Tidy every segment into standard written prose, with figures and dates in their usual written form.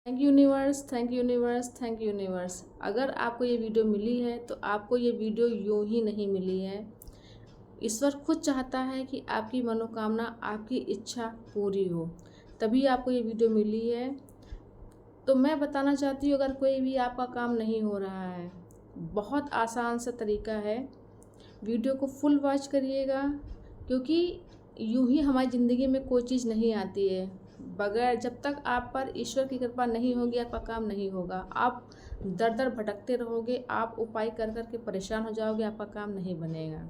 Thank you universe, thank you universe, thank you universe. अगर आपको ये वीडियो मिली है तो आपको ये वीडियो यूं ही नहीं मिली है। ईश्वर खुद चाहता है कि आपकी मनोकामना, आपकी इच्छा पूरी हो, तभी आपको ये वीडियो मिली है। तो मैं बताना चाहती हूँ, अगर कोई भी आपका काम नहीं हो रहा है, बहुत आसान सा तरीका है। वीडियो को फुल वॉच करिएगा, क्योंकि यूं ही हमारी ज़िंदगी में कोई चीज़ नहीं आती है। बगैर जब तक आप पर ईश्वर की कृपा नहीं होगी, आपका काम नहीं होगा। आप दर दर भटकते रहोगे, आप उपाय कर कर के परेशान हो जाओगे, आपका काम नहीं बनेगा।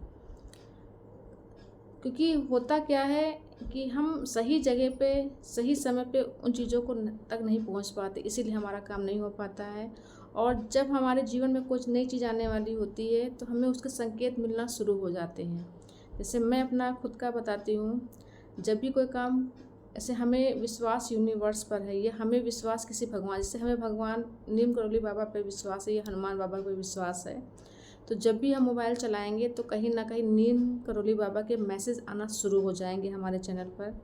क्योंकि होता क्या है कि हम सही जगह पे सही समय पे उन चीज़ों को तक नहीं पहुंच पाते, इसीलिए हमारा काम नहीं हो पाता है। और जब हमारे जीवन में कुछ नई चीज़ आने वाली होती है तो हमें उसके संकेत मिलना शुरू हो जाते हैं। जैसे मैं अपना खुद का बताती हूँ, जब भी कोई काम, ऐसे हमें विश्वास यूनिवर्स पर है, या हमें विश्वास किसी भगवान, जैसे हमें भगवान नीम करौली बाबा पर विश्वास है या हनुमान बाबा पर विश्वास है, तो जब भी हम मोबाइल चलाएंगे तो कहीं ना कहीं नीम करौली बाबा के मैसेज आना शुरू हो जाएंगे। हमारे चैनल पर,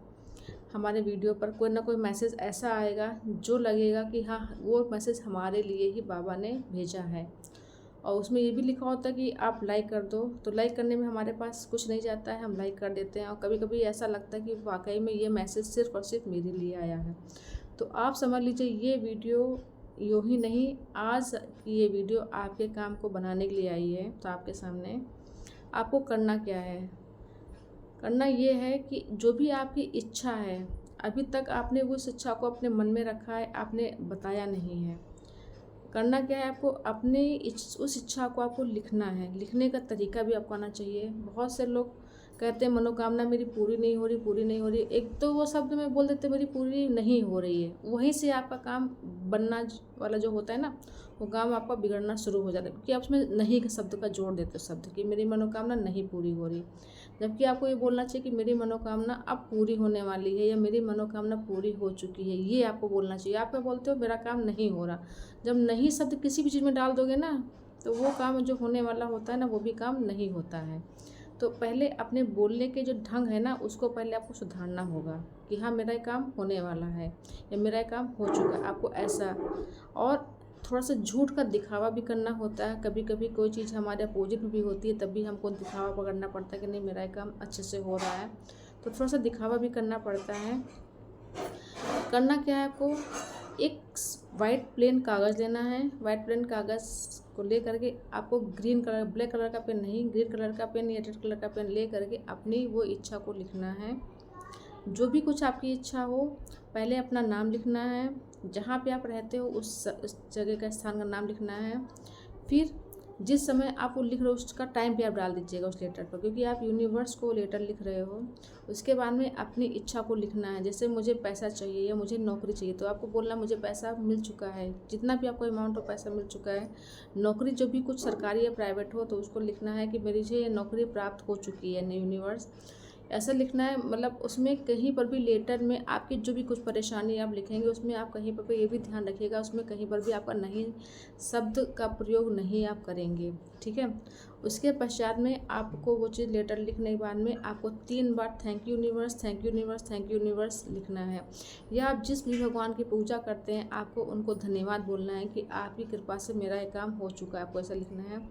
हमारे वीडियो पर कोई ना कोई मैसेज ऐसा आएगा जो लगेगा कि हाँ, वो मैसेज हमारे लिए ही बाबा ने भेजा है। और उसमें ये भी लिखा होता है कि आप लाइक कर दो। तो लाइक करने में हमारे पास कुछ नहीं जाता है, हम लाइक कर देते हैं। और कभी कभी ऐसा लगता है कि वाकई में ये मैसेज सिर्फ़ और सिर्फ मेरे लिए आया है। तो आप समझ लीजिए, ये वीडियो यूँ ही नहीं, आज की ये वीडियो आपके काम को बनाने के लिए आई है। तो आपके सामने आपको करना क्या है? करना ये है कि जो भी आपकी इच्छा है, अभी तक आपने उस इच्छा को अपने मन में रखा है, आपने बताया नहीं है। करना क्या है, आपको अपने उस इच्छा को आपको लिखना है। लिखने का तरीका भी आपको आना चाहिए। बहुत से लोग कहते हैं मनोकामना मेरी पूरी नहीं हो रही, पूरी नहीं हो रही। एक तो वो शब्द में बोल देते मेरी पूरी नहीं हो रही है, वहीं से आपका काम बनना वाला जो होता है ना, वो काम आपका बिगड़ना शुरू हो जाता है। क्योंकि आप उसमें नहीं के शब्द का जोड़ देते हो, शब्द कि मेरी मनोकामना नहीं पूरी हो रही। जबकि आपको ये बोलना चाहिए कि मेरी मनोकामना अब पूरी होने वाली है, या मेरी मनोकामना पूरी हो चुकी है, ये आपको बोलना चाहिए। आप क्या बोलते हो, मेरा काम नहीं हो रहा। जब नहीं शब्द किसी भी चीज़ में डाल दोगे ना, तो वो काम जो होने वाला होता है ना, वो भी काम नहीं होता है। तो पहले अपने बोलने के जो ढंग है ना, उसको पहले आपको सुधारना होगा कि हाँ, मेरा ये काम होने वाला है या मेरा ये काम हो चुका है। आपको ऐसा, और थोड़ा सा झूठ का दिखावा भी करना होता है। कभी कभी कोई चीज़ हमारे अपोजिट में भी होती है, तब भी हमको दिखावा पकड़ना पड़ता है कि नहीं, मेरा ये काम अच्छे से हो रहा है। तो थोड़ा सा दिखावा भी करना पड़ता है। करना क्या है, आपको एक वाइट प्लेन कागज़ लेना है। वाइट प्लेन कागज़ को ले करके आपको ग्रीन कलर, ब्लैक कलर का पेन नहीं, ग्रीन कलर का पेन या रेड कलर का पेन ले करके अपनी वो इच्छा को लिखना है। जो भी कुछ आपकी इच्छा हो, पहले अपना नाम लिखना है। जहाँ पे आप रहते हो उस जगह का, स्थान का नाम लिखना है। फिर जिस समय आप वो लिख रहे हो उसका टाइम भी आप डाल दीजिएगा उस लेटर पर, क्योंकि आप यूनिवर्स को लेटर लिख रहे हो। उसके बाद में अपनी इच्छा को लिखना है। जैसे मुझे पैसा चाहिए या मुझे नौकरी चाहिए, तो आपको बोलना मुझे पैसा मिल चुका है, जितना भी आपको अमाउंट हो पैसा मिल चुका है। नौकरी जो भी कुछ सरकारी या प्राइवेट हो, तो उसको लिखना है कि मेरी ये नौकरी प्राप्त हो चुकी है यूनिवर्स, ऐसा लिखना है। मतलब उसमें कहीं पर भी लेटर में आपकी जो भी कुछ परेशानी आप लिखेंगे, उसमें आप कहीं पर भी ये भी ध्यान रखिएगा, उसमें कहीं पर भी आपका नहीं शब्द का प्रयोग नहीं आप करेंगे, ठीक है। उसके पश्चात में आपको वो चीज़ लेटर लिखने के बाद में आपको 3 बार thank you universe, thank you universe, thank you universe लिखना है। या आप जिस भी भगवान की पूजा करते हैं, आपको उनको धन्यवाद बोलना है कि आपकी कृपा से मेरा ये काम हो चुका है, आपको ऐसा लिखना है।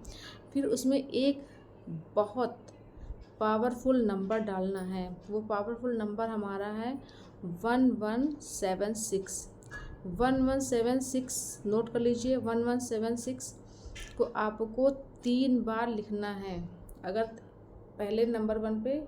फिर उसमें एक बहुत पावरफुल नंबर डालना है। वो पावरफुल नंबर हमारा है 1176। 1176 नोट कर लीजिए। 1176 को आपको 3 बार लिखना है। अगर पहले नंबर 1 पे,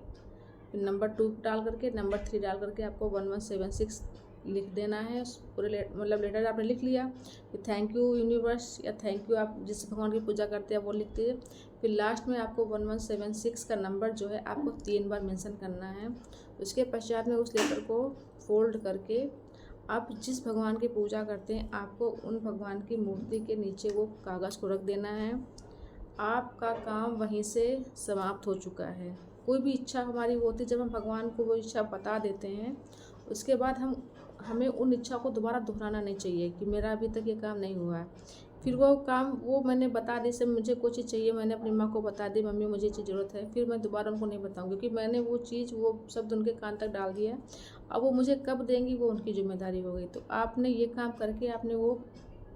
फिर नंबर 2 डाल करके, नंबर 3 डाल करके आपको 1176 लिख देना है। पूरे मतलब लेटर आपने लिख लिया, फिर थैंक यू यूनिवर्स या थैंक यू, आप जिस भगवान की पूजा करते हैं वो लिखते हैं। फिर लास्ट में आपको 1176 का नंबर जो है आपको 3 बार मेंशन करना है। उसके पश्चात में उस लेटर को फोल्ड करके आप जिस भगवान की पूजा करते हैं, आपको उन भगवान की मूर्ति के नीचे वो कागज़ को रख देना है। आपका काम वहीं से समाप्त हो चुका है। कोई भी इच्छा हमारी होती है, जब हम भगवान को वो इच्छा बता देते हैं, उसके बाद हमें उन इच्छा को दोबारा दोहराना नहीं चाहिए कि मेरा अभी तक ये काम नहीं हुआ है। फिर वो काम वो मैंने बता दी, से मुझे कोई चीज़ चाहिए, मैंने अपनी माँ को बता दी, मम्मी मुझे ये चीज़ ज़रूरत है, फिर मैं दोबारा उनको नहीं बताऊँगी क्योंकि मैंने वो चीज़ वो शब्द उनके कान तक डाल दिया है। अब वो मुझे कब देंगी वो उनकी ज़िम्मेदारी हो गई। तो आपने ये काम करके आपने वो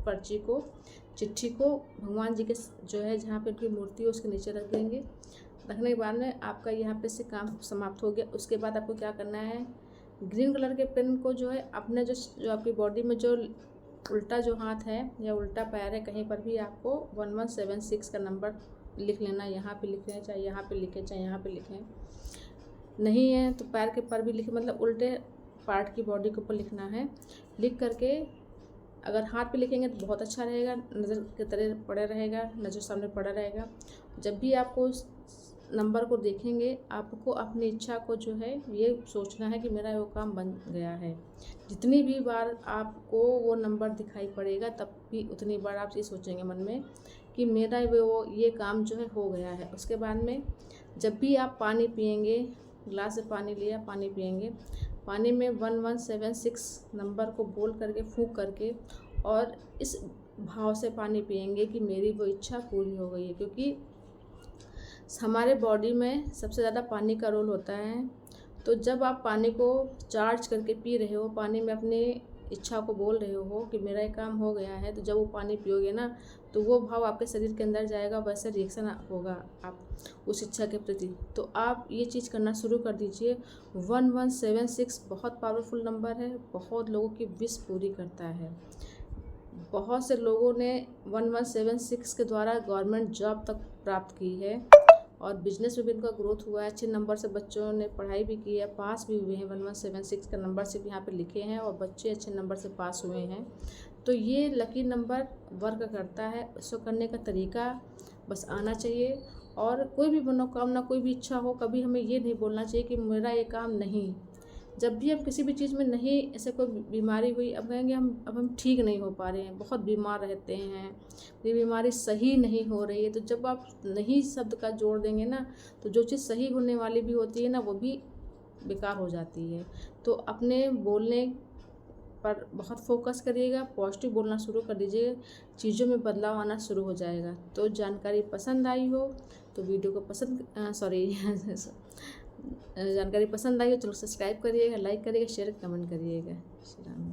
पर्ची को, चिट्ठी को भगवान जी के जो है जहाँ पे उनकी मूर्ति है उसके नीचे रख देंगे। रखने के बाद में आपका यहाँ पे से काम समाप्त हो गया। उसके बाद आपको क्या करना है, ग्रीन कलर के पेन को जो है अपने जो आपकी बॉडी में जो उल्टा जो हाथ है या उल्टा पैर है कहीं पर भी आपको 1176 का नंबर लिख लेना। यहाँ पे लिखें, चाहे यहाँ पे लिखें, चाहे यहाँ पे लिखें, नहीं है तो पैर के पर भी लिखें, मतलब उल्टे पार्ट की बॉडी के ऊपर लिखना है। लिख करके अगर हाथ पे लिखेंगे तो बहुत अच्छा रहेगा, नज़र के तरह पड़ा रहेगा, नज़र सामने पड़ा रहेगा। जब भी आपको उस नंबर को देखेंगे आपको अपनी इच्छा को जो है ये सोचना है कि मेरा वो काम बन गया है। जितनी भी बार आपको वो नंबर दिखाई पड़ेगा तब भी उतनी बार आप ये सोचेंगे मन में कि मेरा वो ये काम जो है हो गया है। उसके बाद में जब भी आप पानी पिएंगे, ग्लास से पानी लिया, पानी पिएंगे, पानी में 1176 नंबर को बोल करके फूंक करके और इस भाव से पानी पिएंगे कि मेरी वो इच्छा पूरी हो गई है। क्योंकि हमारे बॉडी में सबसे ज़्यादा पानी का रोल होता है। तो जब आप पानी को चार्ज करके पी रहे हो, पानी में अपनी इच्छा को बोल रहे हो कि मेरा ये काम हो गया है, तो जब वो पानी पियोगे ना तो वो भाव आपके शरीर के अंदर जाएगा, वैसे रिएक्शन होगा आप उस इच्छा के प्रति। तो आप ये चीज़ करना शुरू कर दीजिए। 1176 बहुत पावरफुल नंबर है, बहुत लोगों की विश पूरी करता है। बहुत से लोगों ने 1176 के द्वारा गवर्नमेंट जॉब तक प्राप्त की है और बिजनेस में भी इनका ग्रोथ हुआ है। अच्छे नंबर से बच्चों ने पढ़ाई भी की है, पास भी हुए हैं। 1176 का नंबर सिर्फ यहाँ पे लिखे हैं और बच्चे अच्छे नंबर से पास हुए हैं। तो ये लकी नंबर वर्क करता है। इसको करने का तरीका बस आना चाहिए। और कोई भी मनोकामना, कोई भी इच्छा हो, कभी हमें ये नहीं बोलना चाहिए कि मेरा ये काम नहीं। जब भी हम किसी भी चीज़ में नहीं, ऐसे कोई बीमारी हुई, अब कहेंगे हम ठीक नहीं हो पा रहे हैं, बहुत बीमार रहते हैं, ये बीमारी सही नहीं हो रही है, तो जब आप नहीं शब्द का जोड़ देंगे ना तो जो चीज़ सही होने वाली भी होती है ना वो भी बेकार हो जाती है। तो अपने बोलने पर बहुत फोकस करिएगा, पॉजिटिव बोलना शुरू कर दीजिए, चीज़ों में बदलाव आना शुरू हो जाएगा। तो जानकारी पसंद आई हो तो वीडियो को जानकारी पसंद आई हो चलो सब्सक्राइब करिएगा, लाइक करिएगा, शेयर कमेंट करिएगा। श्री राम।